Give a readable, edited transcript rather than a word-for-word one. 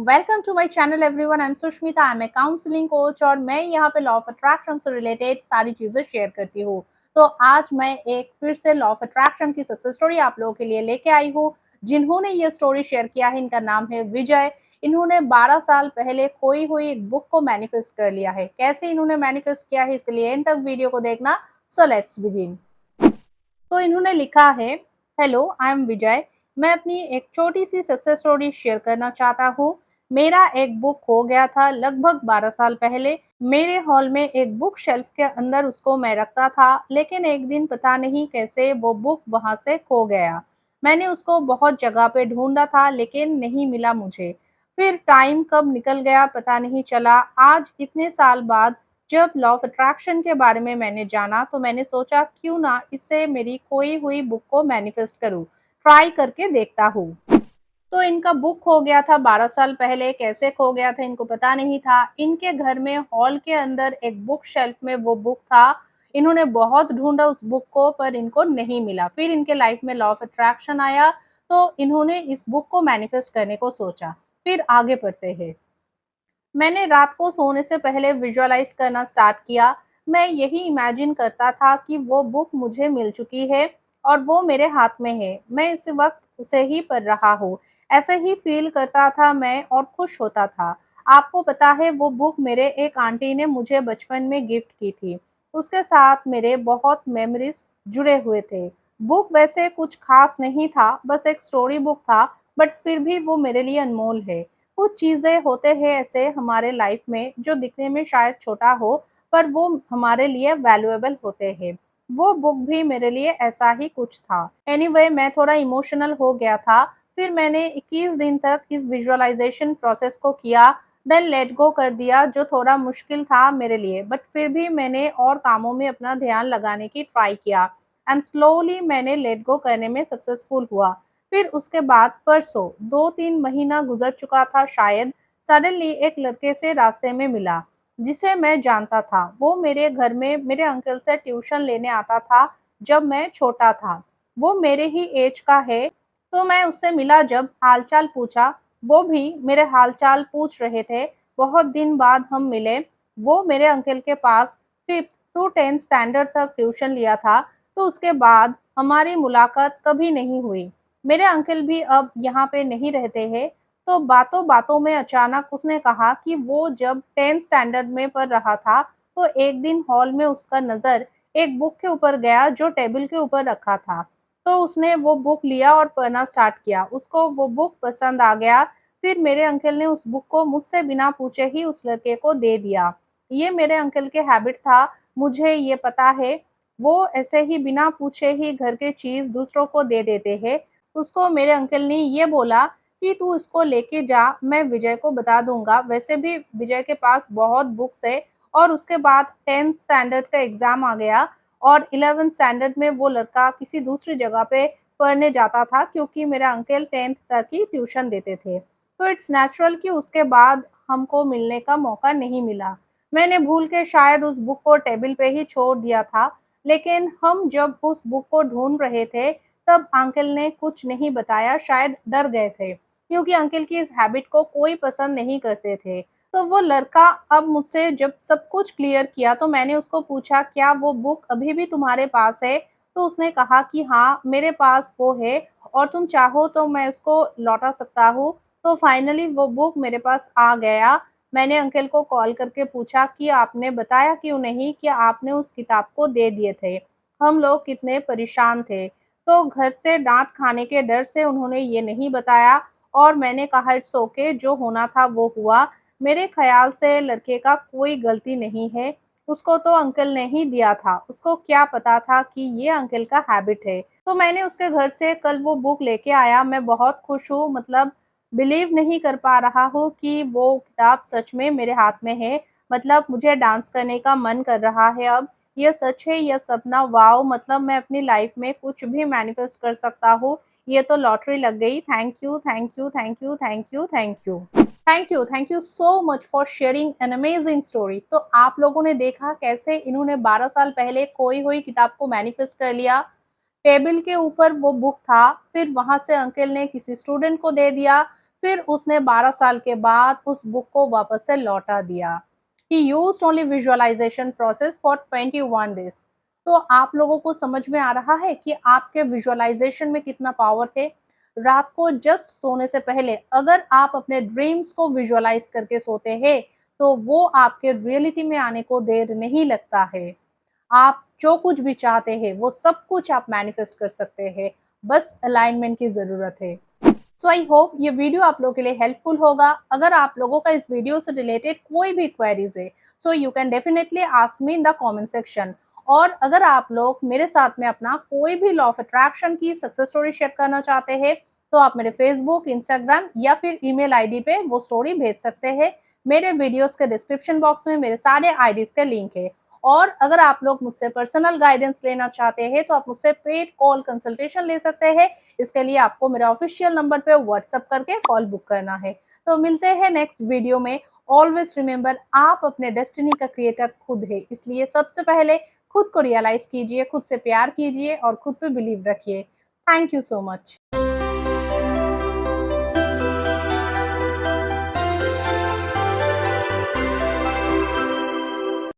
Welcome to my channel everyone. I am Sushmita. I am a counselling coach और मैं यहाँ पे लॉ ऑफ अट्रैक्शन से रिलेटेड सारी चीजें शेयर करती हूँ। तो आज मैं एक फिर से लॉ ऑफ अट्रैक्शन की सक्सेस स्टोरी आप लोगों के लिए लेके आई हूँ। जिन्होंने ये स्टोरी शेयर किया है इनका नाम है विजय। इन्होंने 12 साल पहले खोई हुई एक बुक को मैनिफेस्ट कर लिया है। कैसे इन्होंने मैनिफेस्ट किया है, इसके लिए एंड तक वीडियो को देखना। So let's begin. तो इन्होंने लिखा है, हेलो आई एम विजय। मैं अपनी एक छोटी सी सक्सेस स्टोरी शेयर करना चाहता हूँ। मेरा एक बुक खो गया था लगभग 12 साल पहले। मेरे हॉल में एक बुक शेल्फ के अंदर उसको मैं रखता था, लेकिन एक दिन पता नहीं कैसे वो बुक वहां से खो गया। मैंने उसको बहुत जगह पे ढूंढा था लेकिन नहीं मिला मुझे। फिर टाइम कब निकल गया पता नहीं चला। आज इतने साल बाद जब लॉ ऑफ अट्रैक्शन के बारे में मैंने जाना तो मैंने सोचा क्यों ना इससे मेरी खोई हुई बुक को मैनिफेस्ट करूं, ट्राई करके देखता हूँ। तो इनका बुक खो गया था 12 साल पहले। कैसे खो गया था इनको पता नहीं था। इनके घर में हॉल के अंदर एक बुक शेल्फ में वो बुक था। इन्होंने बहुत ढूंढा उस बुक को पर इनको नहीं मिला। फिर इनके लाइफ में लॉ ऑफ अट्रैक्शन आया तो इन्होंने इस बुक को मैनिफेस्ट करने को सोचा। फिर आगे बढ़ते हैं। मैंने रात को सोने से पहले विजुअलाइज करना स्टार्ट किया। मैं यही इमेजिन करता था कि वो बुक मुझे मिल चुकी है और वो मेरे हाथ में है। मैं इस वक्त उसे ही पढ़ रहा हूँ। ऐसे ही फील करता था मैं और खुश होता था। आपको पता है वो बुक मेरे एक आंटी ने मुझे बचपन में गिफ्ट की थी। उसके साथ मेरे बहुत मेमोरीज जुड़े हुए थे। बुक वैसे कुछ खास नहीं था, बस एक स्टोरी बुक था, बट फिर भी वो मेरे लिए अनमोल है। कुछ चीज़ें होते हैं ऐसे हमारे लाइफ में जो दिखने में शायद छोटा हो, पर वो हमारे लिए वैल्यूएबल होते हैं। वो बुक भी मेरे लिए ऐसा ही कुछ था। एनीवे मैं थोड़ा इमोशनल हो गया था। फिर मैंने 21 दिन तक इस विजुअलाइजेशन प्रोसेस को किया, देन लेट गो कर दिया जो थोड़ा मुश्किल था मेरे लिए, बट फिर भी मैंने और कामों में अपना ध्यान लगाने की ट्राई किया एंड स्लोली मैंने लेट गो करने में सक्सेसफुल हुआ। फिर उसके बाद परसों 2-3 महीना गुजर चुका था शायद, सडनली एक लड़के से रास्ते में मिला जिसे मैं जानता था। वो मेरे घर में मेरे अंकल से ट्यूशन लेने आता था जब मैं छोटा था। वो मेरे ही एज का है। तो मैं उससे मिला, जब हालचाल पूछा, वो भी मेरे हालचाल पूछ रहे थे। बहुत दिन बाद हम मिले। वो मेरे अंकल के पास 5th टू 10th स्टैंडर्ड तक ट्यूशन लिया था। तो उसके बाद हमारी मुलाकात कभी नहीं हुई। मेरे अंकल भी अब यहाँ पे नहीं रहते हैं। तो बातों बातों में अचानक उसने कहा कि वो जब 10th स्टैंडर्ड में पढ़ रहा था तो एक दिन हॉल में उसका नज़र एक बुक के ऊपर गया जो टेबल के ऊपर रखा था। तो उसने वो बुक लिया और पढ़ना स्टार्ट किया। उसको वो बुक पसंद आ गया। फिर मेरे अंकल ने उस बुक को मुझसे बिना पूछे ही उस लड़के को दे दिया। ये मेरे अंकल के हैबिट था, मुझे ये पता है। वो ऐसे ही बिना पूछे ही घर के चीज़ दूसरों को दे देते हैं। उसको मेरे अंकल ने ये बोला कि तू इसको लेके जा, मैं विजय को बता दूँगा। वैसे भी विजय के पास बहुत बुक्स है। और उसके बाद 10th स्टैंडर्ड का एग्ज़ाम आ गया और 11th स्टैंडर्ड में वो लड़का किसी दूसरी जगह पे पढ़ने जाता था क्योंकि मेरा अंकल 10th तक ही ट्यूशन देते थे। तो इट्स नेचुरल कि उसके बाद हमको मिलने का मौका नहीं मिला। मैंने भूल के शायद उस बुक को टेबल पे ही छोड़ दिया था, लेकिन हम जब उस बुक को ढूँढ रहे थे तब अंकल ने कुछ नहीं बताया, शायद डर गए थे, क्योंकि अंकल की इस हैबिट को कोई पसंद नहीं करते थे। तो वो लड़का अब मुझसे जब सब कुछ क्लियर किया तो मैंने उसको पूछा, क्या वो बुक अभी भी तुम्हारे पास है? तो उसने कहा कि हाँ, मेरे पास वो है और तुम चाहो तो मैं उसको लौटा सकता हूँ। तो फाइनली वो बुक मेरे पास आ गया। मैंने अंकल को कॉल करके पूछा कि आपने बताया क्यों नहीं कि आपने उस किताब को दे दिए थे? हम लोग कितने परेशान थे। तो घर से डाँट खाने के डर से उन्होंने ये नहीं बताया और मैंने कहा इट्स ओके, जो होना था वो हुआ। मेरे ख़्याल से लड़के का कोई गलती नहीं है। उसको तो अंकल ने ही दिया था। उसको क्या पता था कि ये अंकल का हैबिट है। तो मैंने उसके घर से कल वो बुक लेके आया। मैं बहुत खुश हूँ, मतलब बिलीव नहीं कर पा रहा हूँ कि वो किताब सच में मेरे हाथ में है। मतलब मुझे डांस करने का मन कर रहा है अब। ये सच है, ये सपना, वॉव! मतलब मैं अपनी लाइफ में कुछ भी मैनिफेस्ट कर सकता हूँ। ये तो लॉटरी लग गई। Thank you, thank you, thank you, thank you, thank you. Thank you so much for sharing an amazing story. तो आप लोगों ने देखा कैसे इन्होंने 12 साल पहले खोई हुई किताब को मैनिफेस्ट कर लिया। टेबल के ऊपर वो बुक था, फिर वहाँ से अंकल ने किसी स्टूडेंट को दे दिया। फिर उसने 12 साल के बाद उस बुक को वापस से लौटा दिया। He used only visualization process for 21 days। तो आप लोगों को समझ में आ रहा है कि आपके विजुअलाइजेशन में कितना पावर है। रात को जस्ट सोने से पहले अगर आप अपने ड्रीम्स को विजुअलाइज करके सोते हैं, तो वो आपके रियलिटी में आने को देर नहीं लगता है। आप जो कुछ भी चाहते हैं, वो सब कुछ आप मैनिफेस्ट कर सकते हैं। बस अलाइनमेंट की ज़रूरत है। सो आई होप ये वीडियो आप लोगों के लिए हेल्पफुल होगा। अगर आप लोगों का इस वीडियो से रिलेटेड कोई भी क्वेरीज है, so you can definitely ask me in the comment section. और अगर आप लोग मेरे साथ में अपना कोई भी लॉ ऑफ अट्रैक्शन की सक्सेस स्टोरी शेयर करना चाहते हैं, तो आप मेरे फेसबुक, इंस्टाग्राम या फिर ईमेल आईडी पे वो स्टोरी भेज सकते हैं। मेरे वीडियोस के डिस्क्रिप्शन बॉक्स में मेरे सारे आईडीज के लिंक है। और अगर आप लोग मुझसे पर्सनल गाइडेंस लेना चाहते हैं, तो आप मुझसे पेड कॉल कंसल्टेशन ले सकते हैं। इसके लिए आपको मेरे ऑफिशियल नंबर पे व्हाट्सएप करके कॉल बुक करना है। तो मिलते हैं नेक्स्ट वीडियो में। ऑलवेज रिमेंबर, आप अपने डेस्टिनी का क्रिएटर खुद है, इसलिए सबसे पहले खुद को रियलाइज कीजिए, खुद से प्यार कीजिए और खुद पे बिलीव रखिए। Thank you so much.